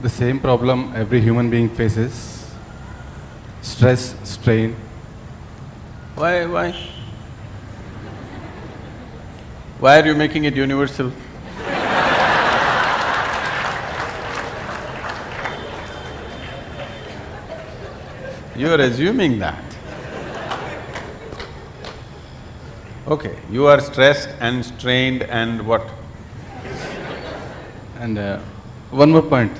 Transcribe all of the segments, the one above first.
the same problem every human being faces: stress, strain. Why? Why are you making it universal? You are assuming that. Okay, you are stressed and strained and what? And one more point.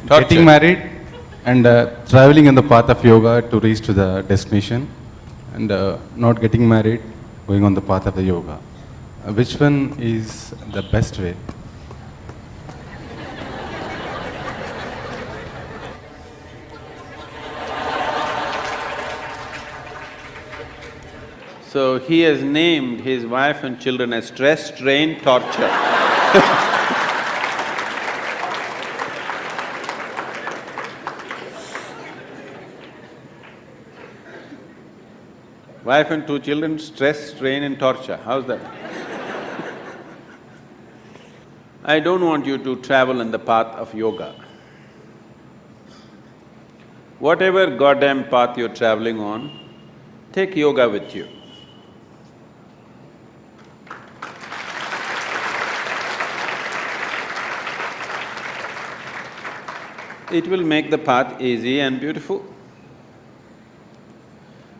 Tortured. Getting married and traveling on the path of yoga to reach to the destination, and not getting married, going on the path of the yoga. Which one is the best way? So he has named his wife and children as stress, strain, torture. Wife and two children, stress, strain and torture. How's that? I don't want you to travel in the path of yoga. Whatever goddamn path you're traveling on, take yoga with you. It will make the path easy and beautiful.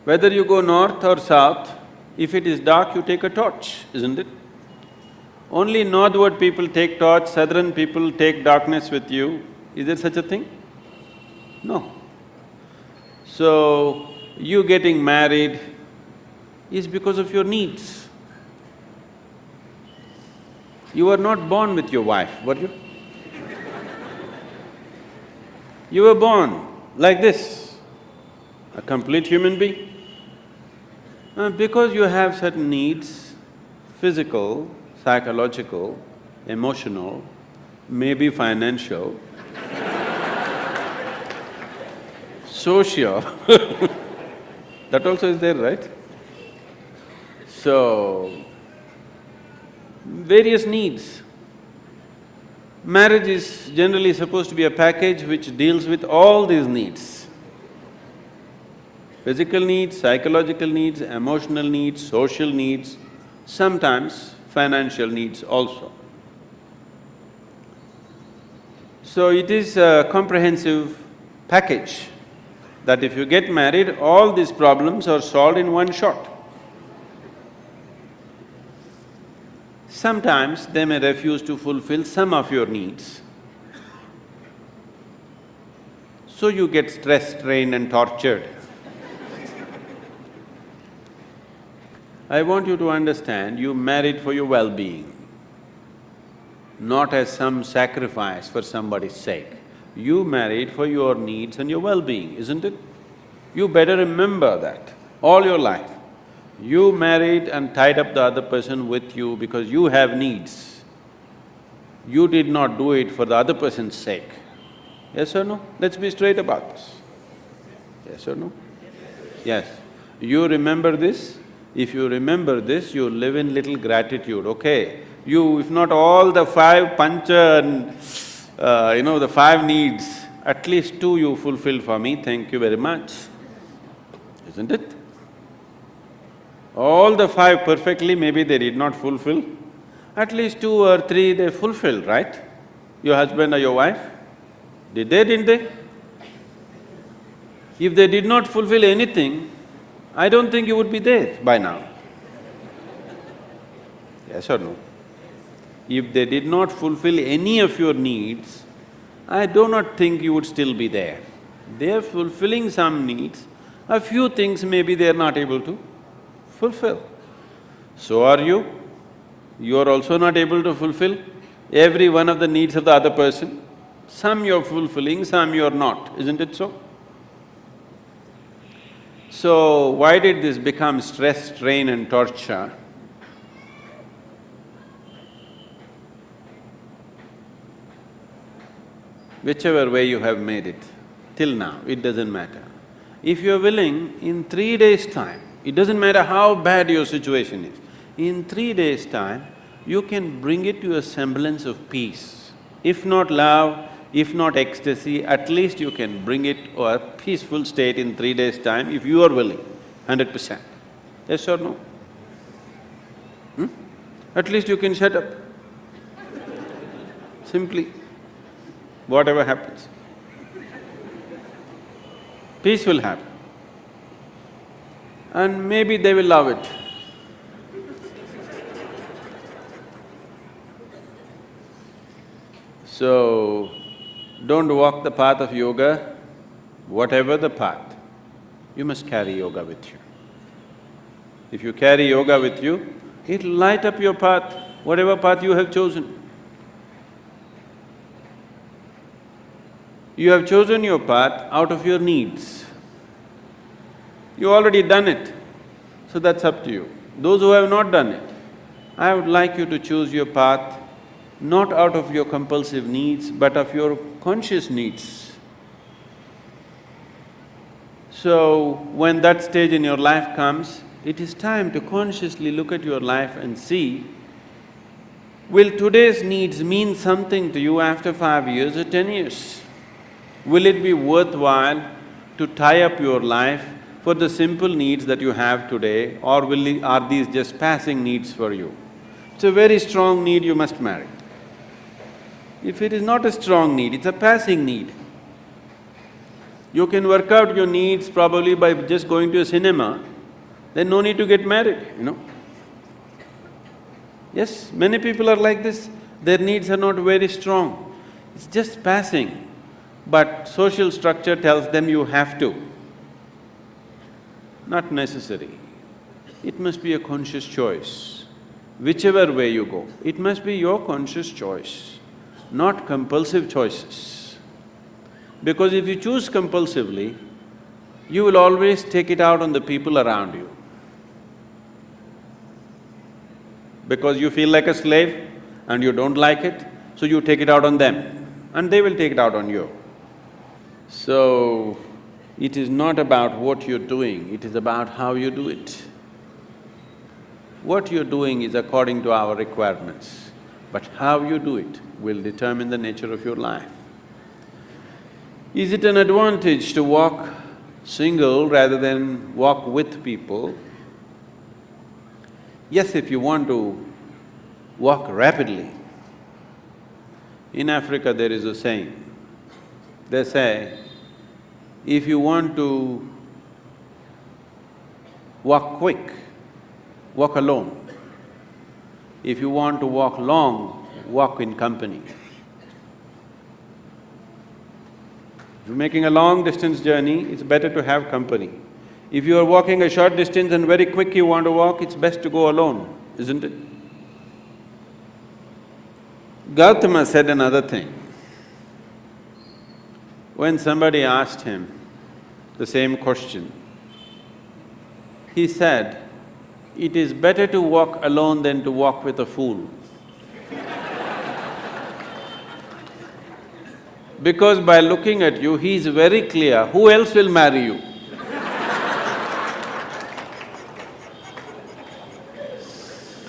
Whether you go north or south, if it is dark, you take a torch, isn't it? Only northward people take torch, southern people take darkness with you. Is there such a thing? No. So, you getting married is because of your needs. You were not born with your wife, were you? You were born like this, a complete human being. Because you have certain needs, physical, psychological, emotional, maybe financial, social, that also is there, right? So, various needs. Marriage is generally supposed to be a package which deals with all these needs. Physical needs, psychological needs, emotional needs, social needs, sometimes financial needs also. So it is a comprehensive package that if you get married, all these problems are solved in one shot. Sometimes they may refuse to fulfill some of your needs. So you get stressed, strained and tortured. I want you to understand, you married for your well-being, not as some sacrifice for somebody's sake. You married for your needs and your well-being, isn't it? You better remember that all your life. You married and tied up the other person with you because you have needs. You did not do it for the other person's sake. Yes or no? Let's be straight about this. Yes or no? Yes. You remember this? If you remember this, you live in little gratitude, okay? You… if not all the five pancha and the five needs, at least two you fulfilled for me, thank you very much, isn't it? All the five perfectly, maybe they did not fulfill, at least two or three they fulfilled, right? Your husband or your wife? Did they, didn't they? If they did not fulfill anything, I don't think you would be there by now. Yes or no? If they did not fulfill any of your needs, I do not think you would still be there. They are fulfilling some needs, a few things maybe they are not able to fulfill. So are you. You are also not able to fulfill every one of the needs of the other person. Some you're fulfilling, some you're not, isn't it so? So, why did this become stress, strain and torture? Whichever way you have made it, till now, it doesn't matter. If you're willing, in 3 days' time, it doesn't matter how bad your situation is, in 3 days' time, you can bring it to a semblance of peace. If not love, if not ecstasy, at least you can bring it to a peaceful state in 3 days' time if you are willing, 100%. Yes or no? At least you can shut up. Simply, whatever happens. Peace will happen. And maybe they will love it. So, don't walk the path of yoga, whatever the path, you must carry yoga with you. If you carry yoga with you, it'll light up your path, whatever path you have chosen. You have chosen your path out of your needs. You already done it, so that's up to you. Those who have not done it, I would like you to choose your path not out of your compulsive needs, but of your conscious needs. So, when that stage in your life comes, it is time to consciously look at your life and see, will today's needs mean something to you after 5 years or 10 years? Will it be worthwhile to tie up your life for the simple needs that you have today, or are these just passing needs for you? It's a very strong need, you must marry. If it is not a strong need, it's a passing need. You can work out your needs probably by just going to a cinema, then no need to get married, you know. Yes, many people are like this, their needs are not very strong, it's just passing. But social structure tells them you have to. Not necessary. It must be a conscious choice. Whichever way you go, it must be your conscious choice, not compulsive choices. Because if you choose compulsively, you will always take it out on the people around you. Because you feel like a slave and you don't like it, so you take it out on them and they will take it out on you. So, it is not about what you're doing, it is about how you do it. What you're doing is according to our requirements, but how you do it will determine the nature of your life. Is it an advantage to walk single rather than walk with people? Yes, if you want to walk rapidly. In Africa there is a saying, they say, if you want to walk quick, walk alone. If you want to walk long, walk in company. If you're making a long distance journey, it's better to have company. If you are walking a short distance and very quick you want to walk, it's best to go alone, isn't it? Gautama said another thing. When somebody asked him the same question, he said, "It is better to walk alone than to walk with a fool." Because by looking at you, he is very clear, who else will marry you?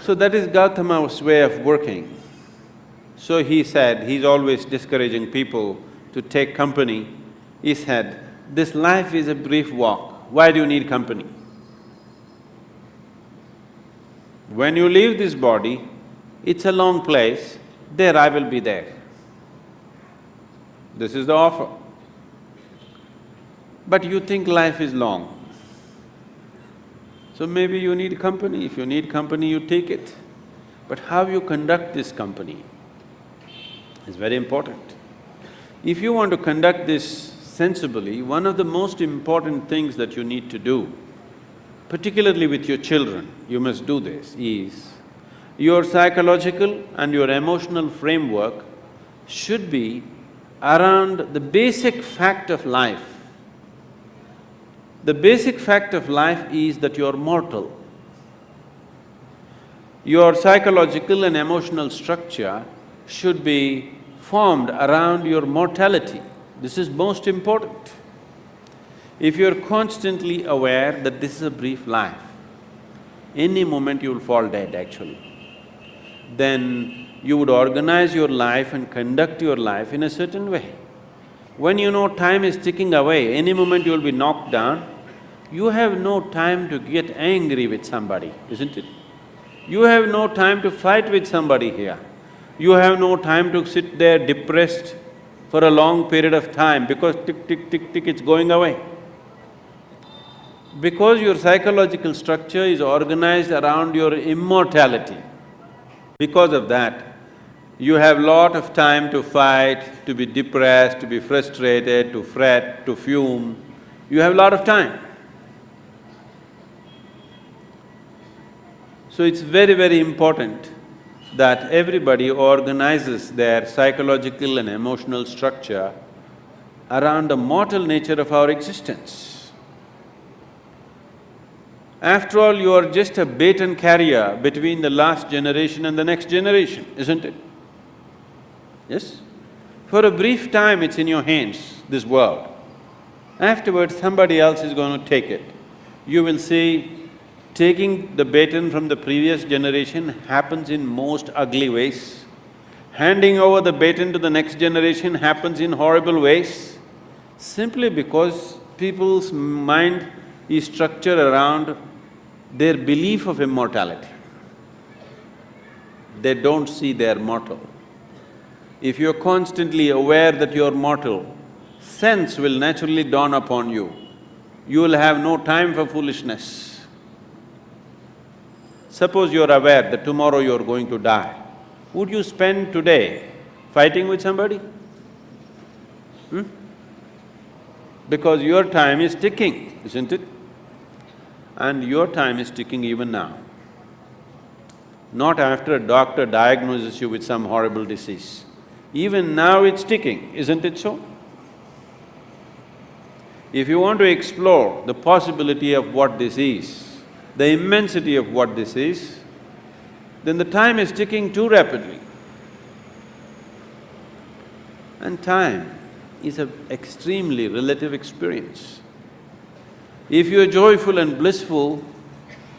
So that is Gautama's way of working. So he said, he's always discouraging people to take company. He said, this life is a brief walk, why do you need company? When you leave this body, it's a long place, there I will be there. This is the offer. But you think life is long. So maybe you need company. If you need company, you take it. But how you conduct this company is very important. If you want to conduct this sensibly, one of the most important things that you need to do, particularly with your children, you must do this, is your psychological and your emotional framework should be around the basic fact of life. The basic fact of life is that you are mortal. Your psychological and emotional structure should be formed around your mortality. This is most important. If you're constantly aware that this is a brief life, any moment you'll fall dead actually, then you would organize your life and conduct your life in a certain way. When you know time is ticking away, any moment you'll be knocked down, you have no time to get angry with somebody, isn't it? You have no time to fight with somebody here. You have no time to sit there depressed for a long period of time because tick, tick, tick, tick, it's going away. Because your psychological structure is organized around your immortality, because of that, you have lot of time to fight, to be depressed, to be frustrated, to fret, to fume. You have lot of time. So it's very, very important that everybody organizes their psychological and emotional structure around the mortal nature of our existence. After all, you are just a baton carrier between the last generation and the next generation, isn't it? Yes? For a brief time it's in your hands, this world. Afterwards, somebody else is going to take it. You will see taking the baton from the previous generation happens in most ugly ways. Handing over the baton to the next generation happens in horrible ways, simply because people's mind is structured around their belief of immortality. They don't see they're mortal. If you're constantly aware that you're mortal, sense will naturally dawn upon you. You will have no time for foolishness. Suppose you're aware that tomorrow you're going to die, would you spend today fighting with somebody? Because your time is ticking, isn't it? And your time is ticking even now. Not after a doctor diagnoses you with some horrible disease. Even now it's ticking, isn't it so? If you want to explore the possibility of what this is, the immensity of what this is, then the time is ticking too rapidly. And time is an extremely relative experience. If you're joyful and blissful,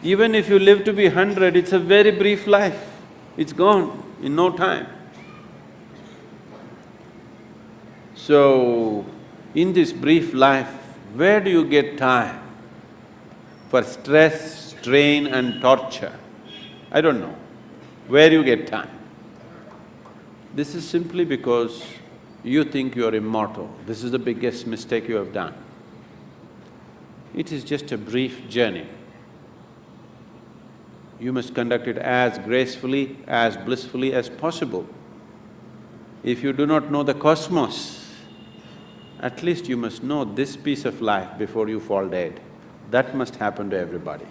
even if you live to be 100, it's a very brief life. It's gone in no time. So, in this brief life, where do you get time for stress, strain and torture? I don't know. Where you get time? This is simply because you think you're immortal. This is the biggest mistake you have done. It is just a brief journey. You must conduct it as gracefully, as blissfully as possible. If you do not know the cosmos, at least you must know this piece of life before you fall dead. That must happen to everybody.